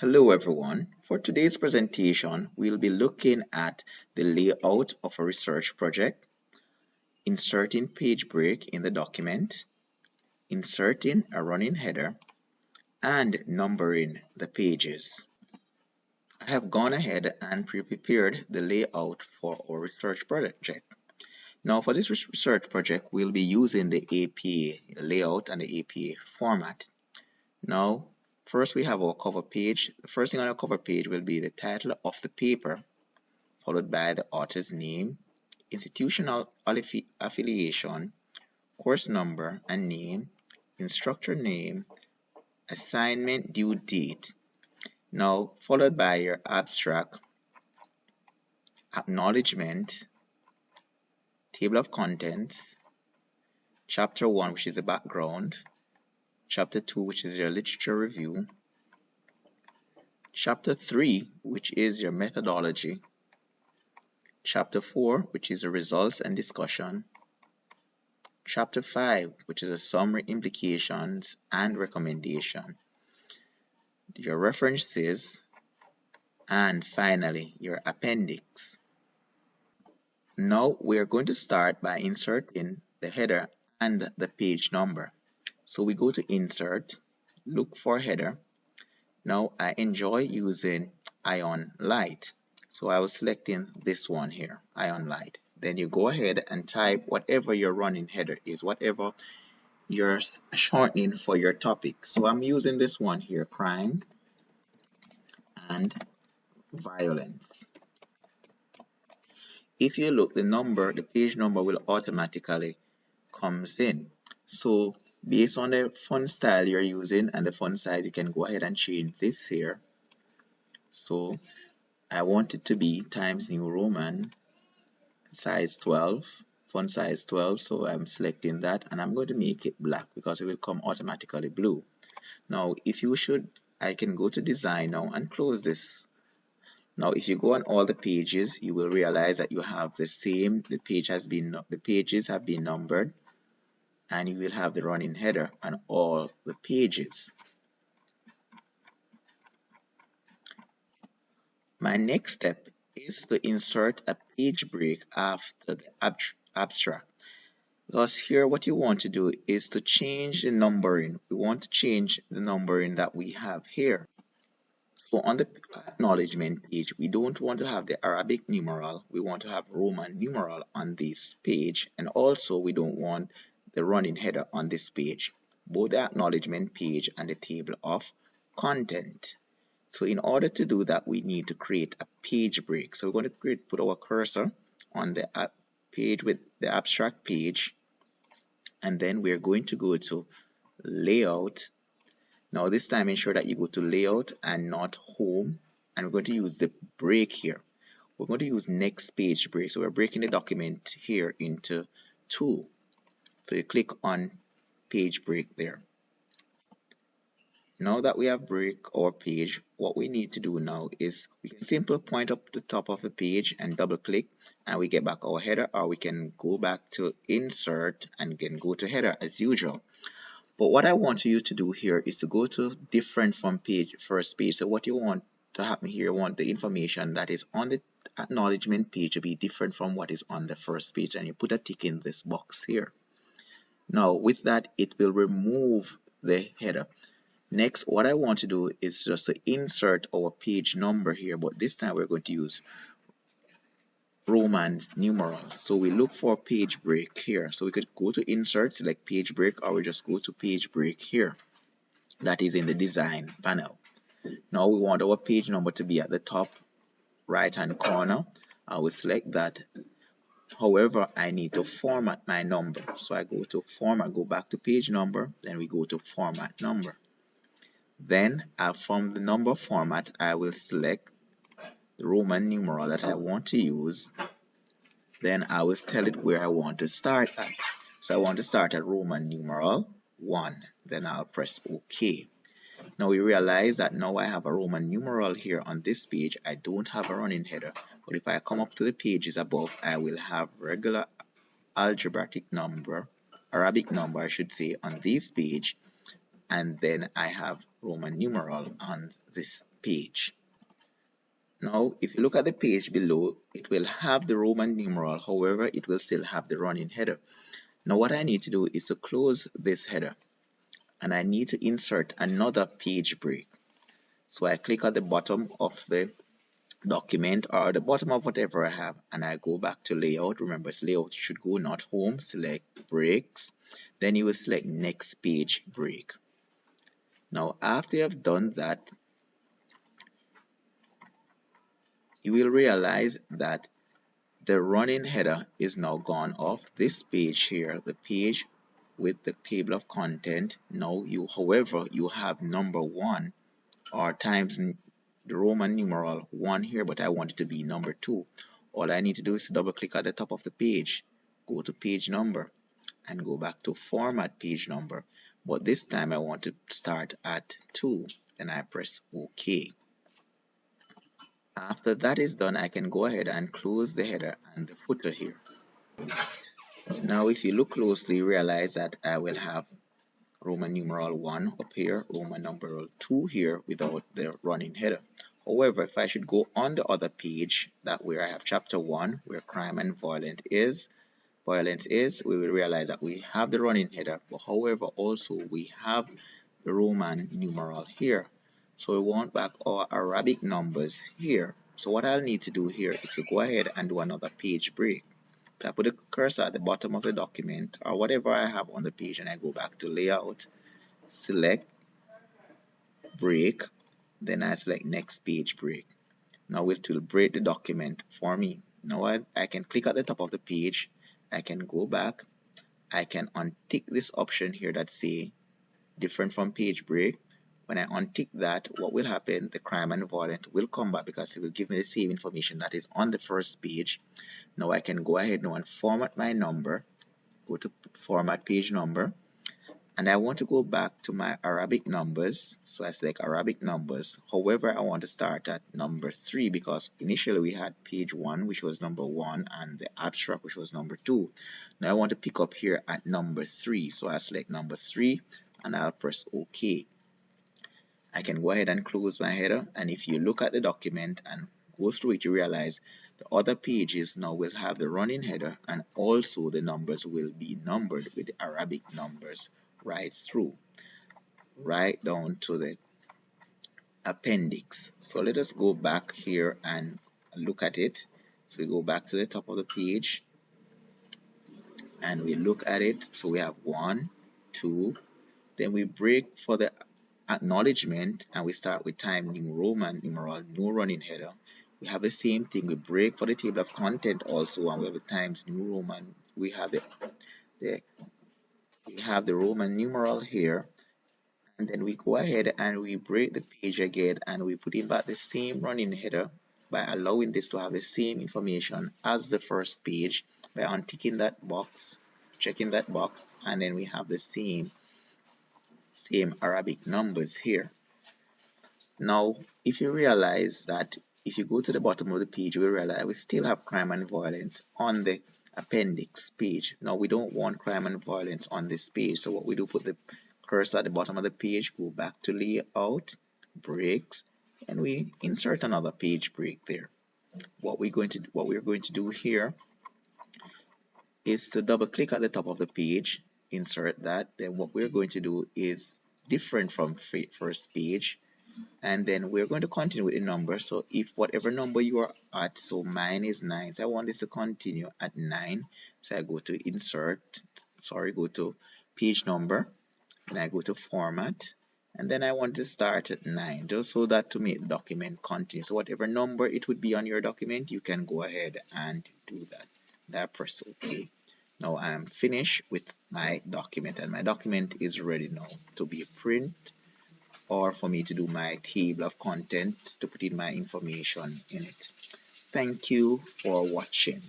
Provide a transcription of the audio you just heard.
Hello everyone. For today's presentation, we'll be looking at the layout of a research project, inserting page break in the document, inserting a running header, and numbering the pages. I have gone ahead and prepared the layout for our research project. Now for this research project, we'll be using the APA layout and the APA format. Now, first we have our cover page. The first thing on our cover page will be the title of the paper, followed by the author's name, institutional affiliation, course number and name, instructor name, assignment due date. Now, followed by your abstract, acknowledgement, table of contents, chapter 1, which is the background, chapter 2, which is your literature review, chapter 3, which is your methodology, chapter 4, which is the results and discussion, chapter 5, which is a summary, implications and recommendation, your references, and finally your appendix. Now we are going to start by inserting the header and the page number. So we go to insert, look for header. Now I enjoy using Ion Light, so I was selecting this one here, Ion Light. Then you go ahead and type whatever your running header is, whatever you're shortening for your topic. So I'm using this one here, crime and violence. If you look, the page number will automatically comes in. So based on the font style you're using and the font size, you can go ahead and change this here. So I want it to be Times New Roman, size 12, font size 12, so I'm selecting that and I'm going to make it black because it will come automatically blue. Now I can go to design now and close this. Now if you go on all the pages, you will realize that you have the pages have been numbered, and you will have the running header on all the pages. My next step is to insert a page break after the abstract. Because here what you want to do is to change the numbering. We want to change the numbering that we have here. So on the acknowledgement page, we don't want to have the Arabic numeral. We want to have Roman numeral on this page, and also we don't want the running header on this page, both the acknowledgement page and the table of content. So in order to do that, we need to create a page break. So we're going to put our cursor on the page with the abstract page, and then we're going to go to layout. Now this time ensure that you go to layout and not home, and we're going to use the break here. We're going to use next page break. So we're breaking the document here into two. So you click on page break there. Now that we have break our page, what we need to do now is we can simply point up the top of the page and double click and we get back our header, or we can go back to insert and then go to header as usual. But what I want you to do here is to go to different from first page. So what you want to happen here, you want the information that is on the acknowledgement page to be different from what is on the first page, and you put a tick in this box here. Now with that, it will remove the header. Next, what I want to do is just to insert our page number here, but this time we're going to use Roman numerals. So we look for page break here. So we could go to insert, select page break, or we just go to page break here. That is in the design panel. Now we want our page number to be at the top right hand corner. I will select that. However, I need to format my number. So I go to format, go back to page number, then we go to format number. Then from the number format, I will select the Roman numeral that I want to use. Then I will tell it where I want to start at. So I want to start at Roman numeral 1. Then I'll press OK. Now we realize that now I have a Roman numeral here on this page. I don't have a running header. But if I come up to the pages above, I will have regular algebraic number, Arabic number I should say, on this page. And then I have Roman numeral on this page. Now, if you look at the page below, it will have the Roman numeral, however, it will still have the running header. Now, what I need to do is to close this header, and I need to insert another page break. So I click at the bottom of the document or the bottom of whatever I have, and I go back to layout. Remember, it's layout, you should go not home, select breaks, then you will select next page break. Now, after you have done that, you will realize that the running header is now gone off this page here, the page with the table of content. Now however, you have number 1 or times the Roman numeral 1 here, but I want it to be number 2. All I need to do is to double click at the top of the page, go to page number, and go back to format page number. But this time I want to start at 2, and I press OK. After that is done, I can go ahead and close the header and the footer here. Now, if you look closely, you realize that I will have Roman numeral 1 up here, Roman numeral 2 here without the running header. However, if I should go on the other page, that where I have chapter 1, where crime and violence is, we will realize that we have the running header, but however, also we have the Roman numeral here. So we want back our Arabic numbers here. So what I'll need to do here is to go ahead and do another page break. So I put the cursor at the bottom of the document or whatever I have on the page, and I go back to layout, select break, then I select next page break. Now it will break the document for me. Now I can click at the top of the page, I can go back, I can untick this option here that say different from page break. When I untick that, what will happen? The crime and violence will come back because it will give me the same information that is on the first page. Now I can go ahead now and format my number, go to format page number, and I want to go back to my Arabic numbers. So I select Arabic numbers. However, I want to start at number 3 because initially we had page 1, which was number 1, and the abstract, which was number 2. Now I want to pick up here at number 3. So I select number 3 and I'll press OK. I can go ahead and close my header, and if you look at the document and go through it, you realize the other pages now will have the running header, and also the numbers will be numbered with the Arabic numbers right through, right down to the appendix. So let us go back here and look at it. So we go back to the top of the page and we look at it. So we have 1, 2, then we break for the acknowledgement and we start with Times New Roman numeral, no running header. We have the same thing, we break for the table of content also, and we have the Times New Roman. We have the Roman numeral here, and then we go ahead and we break the page again and we put in back the same running header by allowing this to have the same information as the first page by unticking that box, checking that box, and then we have the same Arabic numbers here. Now, if you realize that if you go to the bottom of the page, you will realize we still have crime and violence on the appendix page. Now, we don't want crime and violence on this page. So what we do, put the cursor at the bottom of the page, go back to layout, breaks, and we insert another page break there. What we're going to do here is to double click at the top of the page, insert that. Then what we're going to do is different from first page, and then we're going to continue with the number. So if whatever number you are at, so mine is 9, so I want this to continue at 9, so I go to go to page number, and I go to format, and then I want to start at 9, just so that to make the document continue. So whatever number it would be on your document, you can go ahead and do that. And I press OK. Now I am finished with my document, and my document is ready now to be printed or for me to do my table of content to put in my information in it. Thank you for watching.